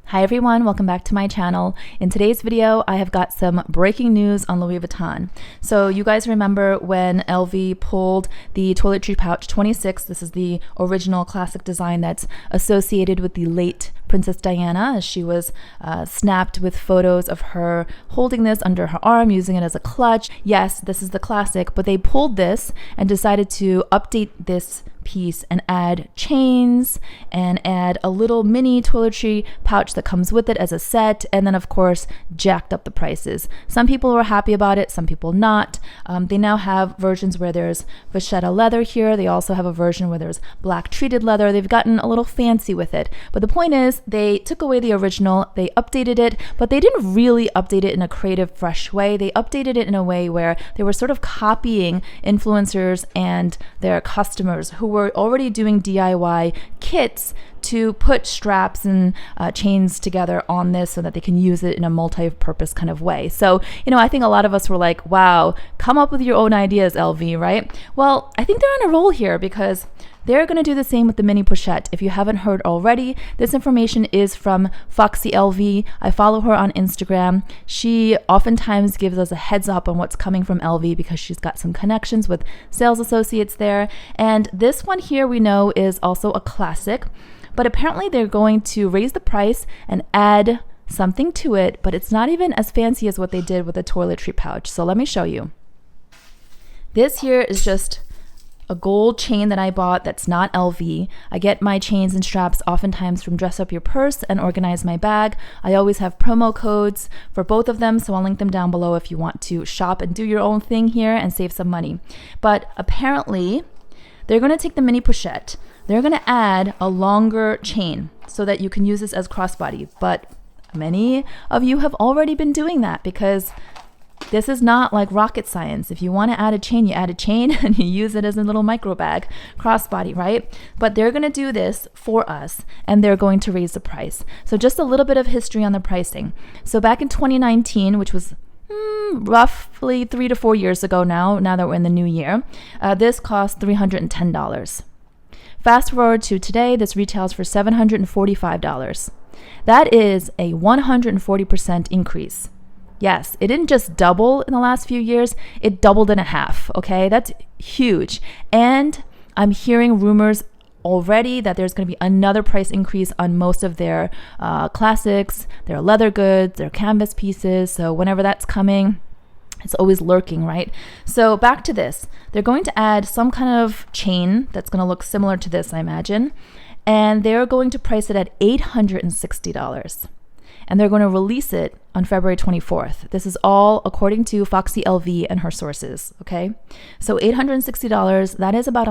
Hi everyone, welcome back to my channel. In today's video, I have got some breaking news on Louis Vuitton. So you guys remember when LV pulled the toiletry pouch 26. This is the original classic design that's associated with the late Princess Diana, as she was snapped with photos of her holding this under her arm, using it as a clutch. Yes, this is the classic, but they pulled this and decided to update this piece and add chains and add a little mini toiletry pouch that comes with it as a set, and then of course jacked up the prices. Some people were happy about it, some people not. They now have versions where there's vachetta leather here. They also have a version where there's black treated leather. They've gotten a little fancy with it, but the point is they took away the original, they updated it, but they didn't really update it in a creative, fresh way. They updated it in a way where they were sort of copying influencers and their customers who were already doing DIY kits to put straps and chains together on this so that they can use it in a multi-purpose kind of way. So, I think a lot of us were like, wow, come up with your own ideas, LV, right? Well, I think they're on a roll here because they're going to do the same with the mini pochette. If you haven't heard already, this information is from Foxy LV. I follow her on Instagram. She oftentimes gives us a heads up on what's coming from LV because she's got some connections with sales associates there. And this one here we know is also a classic, but apparently they're going to raise the price and add something to it, but it's not even as fancy as what they did with the toiletry pouch. So let me show you. This here is just a gold chain that I bought that's not LV. I get my chains and straps oftentimes from Dress Up Your Purse and Organize My Bag. I always have promo codes for both of them, so I'll link them down below if you want to shop and do your own thing here and save some money. But apparently, they're going to take the mini pochette. They're going to add a longer chain so that you can use this as crossbody. But many of you have already been doing that because this is not like rocket science. If you want to add a chain, you add a chain and you use it as a little micro bag, crossbody, right? But they're going to do this for us and they're going to raise the price. So just a little bit of history on the pricing. So back in 2019, which was roughly 3 to 4 years ago now that we're in the new year, this cost $310. Fast forward to today, this retails for $745. That is a 140% increase. Yes, it didn't just double in the last few years, it doubled in a half, okay? That's huge. And I'm hearing rumors already that there's going to be another price increase on most of their classics, their leather goods, their canvas pieces. So whenever that's coming, it's always lurking, right? So back to this. They're going to add some kind of chain that's going to look similar to this, I imagine. And they're going to price it at $860. And they're going to release it on February 24th. This is all according to Foxy LV and her sources, okay? So $860, that is about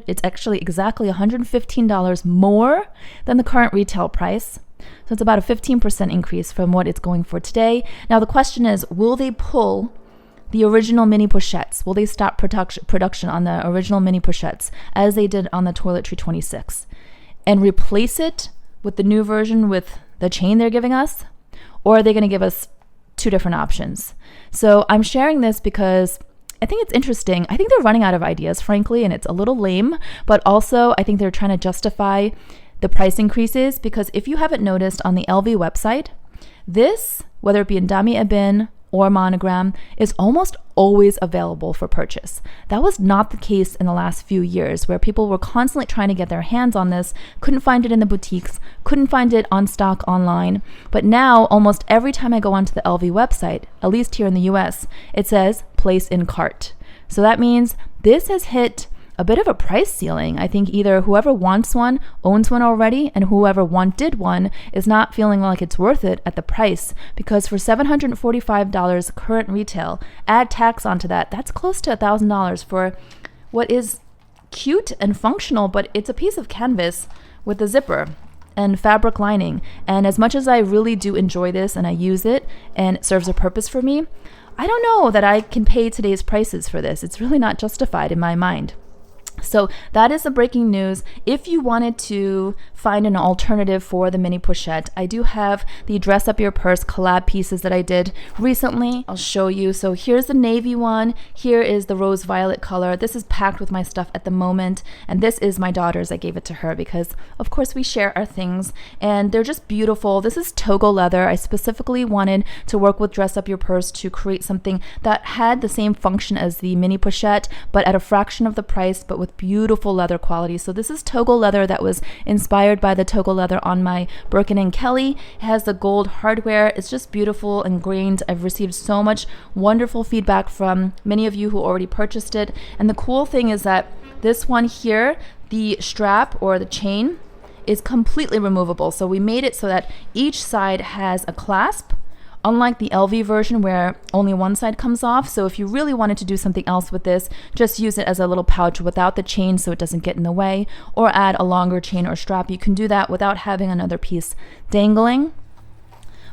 it's actually exactly $115 more than the current retail price. So it's about a 15% increase from what it's going for today. Now the question is, will they pull the original mini pochettes? Will they stop production on the original mini pochettes as they did on the toiletry 26 and replace it with the new version with the chain they're giving us? Or are they going to give us two different options? So I'm sharing this because I think it's interesting. I think they're running out of ideas, frankly, and it's a little lame, but also I think they're trying to justify the price increases because if you haven't noticed on the LV website, this, whether it be in Dami Ebene or Monogram, is almost always available for purchase. That was not the case in the last few years where people were constantly trying to get their hands on this, couldn't find it in the boutiques, couldn't find it on stock online. But now almost every time I go onto the LV website, at least here in the US, it says place in cart. So that means this has hit a bit of a price ceiling. I think either whoever wants one owns one already, and whoever wanted one is not feeling like it's worth it at the price, because for $745 current retail, add tax onto that, that's close to $1,000 for what is cute and functional, but it's a piece of canvas with a zipper and fabric lining. And as much as I really do enjoy this and I use it and it serves a purpose for me, I don't know that I can pay today's prices for this. It's really not justified in my mind. So that is the breaking news. If you wanted to find an alternative for the mini pochette, I do have the Dress Up Your Purse collab pieces that I did recently. I'll show you. So here's the navy one. Here is the rose violet color. This is packed with my stuff at the moment. And this is my daughter's. I gave it to her because, of course, we share our things. And they're just beautiful. This is Togo leather. I specifically wanted to work with Dress Up Your Purse to create something that had the same function as the mini pochette, but at a fraction of the price, but with beautiful leather quality. So this is Togo leather that was inspired by the Togo leather on my Birkin & Kelly. It has the gold hardware. It's just beautiful and grained. I've received so much wonderful feedback from many of you who already purchased it. And the cool thing is that this one here, the strap or the chain, is completely removable. So we made it so that each side has a clasp, unlike the LV version where only one side comes off. So if you really wanted to do something else with this, just use it as a little pouch without the chain so it doesn't get in the way, or add a longer chain or strap. You can do that without having another piece dangling.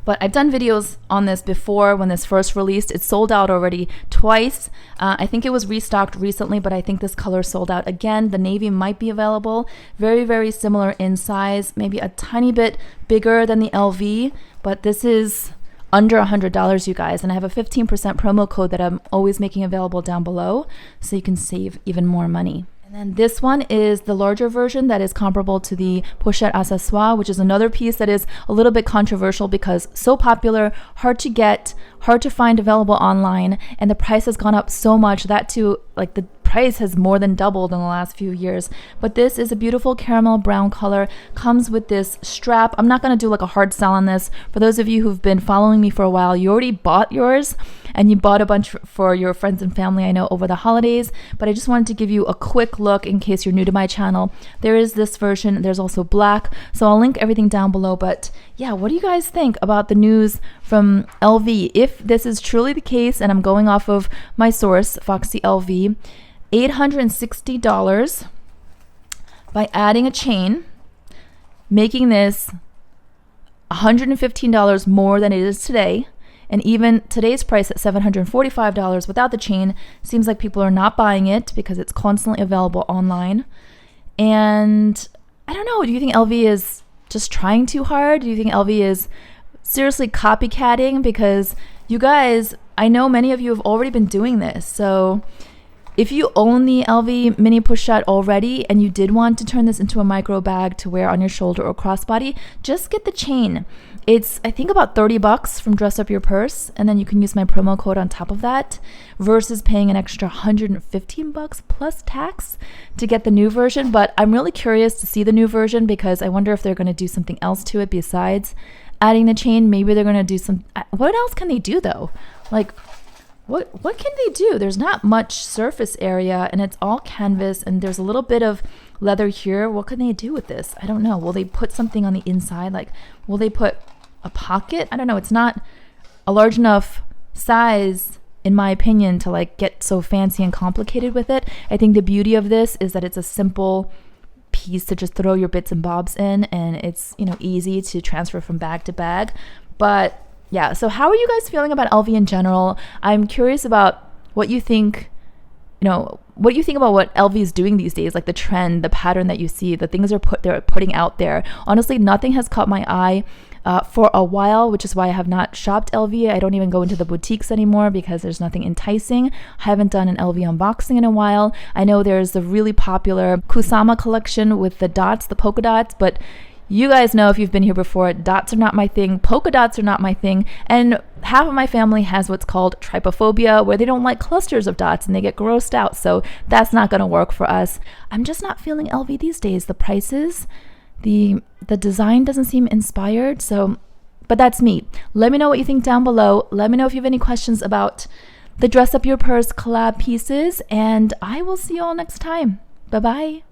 But I've done videos on this before when this first released. It sold out already twice. I think it was restocked recently, but I think this color sold out again. The navy might be available. Very, very similar in size, maybe a tiny bit bigger than the LV, but this is under $100, you guys. And I have a 15% promo code that I'm always making available down below, so you can save even more money. And then this one is the larger version that is comparable to the pochette accessoire, which is another piece that is a little bit controversial because so popular, hard to get, hard to find available online, and the price has gone up so much that too, like the price has more than doubled in the last few years. But this is a beautiful caramel brown color, comes with this strap. I'm not going to do like a hard sell on this. For those of you who've been following me for a while, you already bought yours and you bought a bunch for your friends and family, I know, over the holidays, but I just wanted to give you a quick look in case you're new to my channel. There is this version. There's also black, so I'll link everything down below. But yeah, what do you guys think about the news from LV? If this is truly the case, and I'm going off of my source, Foxy LV, $860 by adding a chain, making this $115 more than it is today. And even today's price at $745 without the chain seems like people are not buying it because it's constantly available online. And I don't know, do you think LV is just trying too hard? Do you think LV is seriously copycatting? Because you guys, I know many of you have already been doing this. So if you own the LV mini pochette already and you did want to turn this into a micro bag to wear on your shoulder or crossbody, just get the chain. It's, I think, about $30 from Dress Up Your Purse, and then you can use my promo code on top of that, versus paying an extra $115 plus tax to get the new version. But I'm really curious to see the new version because I wonder if they're going to do something else to it besides adding the chain. Maybe they're going to do some, what else can they do though? Like, what can they do? There's not much surface area and it's all canvas and there's a little bit of leather here. What can they do with this? I don't know. Will they put something on the inside? Like, will they put a pocket? I don't know. It's not a large enough size, in my opinion, to like get so fancy and complicated with it. I think the beauty of this is that it's a simple piece to just throw your bits and bobs in, and it's, you know, easy to transfer from bag to bag. But yeah, so how are you guys feeling about LV in general? I'm curious about what you think, you know, what do you think about what LV is doing these days? Like the trend, the pattern that you see, the things they're putting out there. Honestly, nothing has caught my eye for a while, which is why I have not shopped LV. I don't even go into the boutiques anymore because there's nothing enticing. I haven't done an LV unboxing in a while. I know there's the really popular Kusama collection with the dots, the polka dots, but you guys know if you've been here before, dots are not my thing, polka dots are not my thing, and half of my family has what's called trypophobia, where they don't like clusters of dots and they get grossed out, so that's not going to work for us. I'm just not feeling LV these days. The prices, the design doesn't seem inspired, so, but that's me. Let me know what you think down below. Let me know if you have any questions about the Dress Up Your Purse collab pieces, and I will see you all next time. Bye-bye.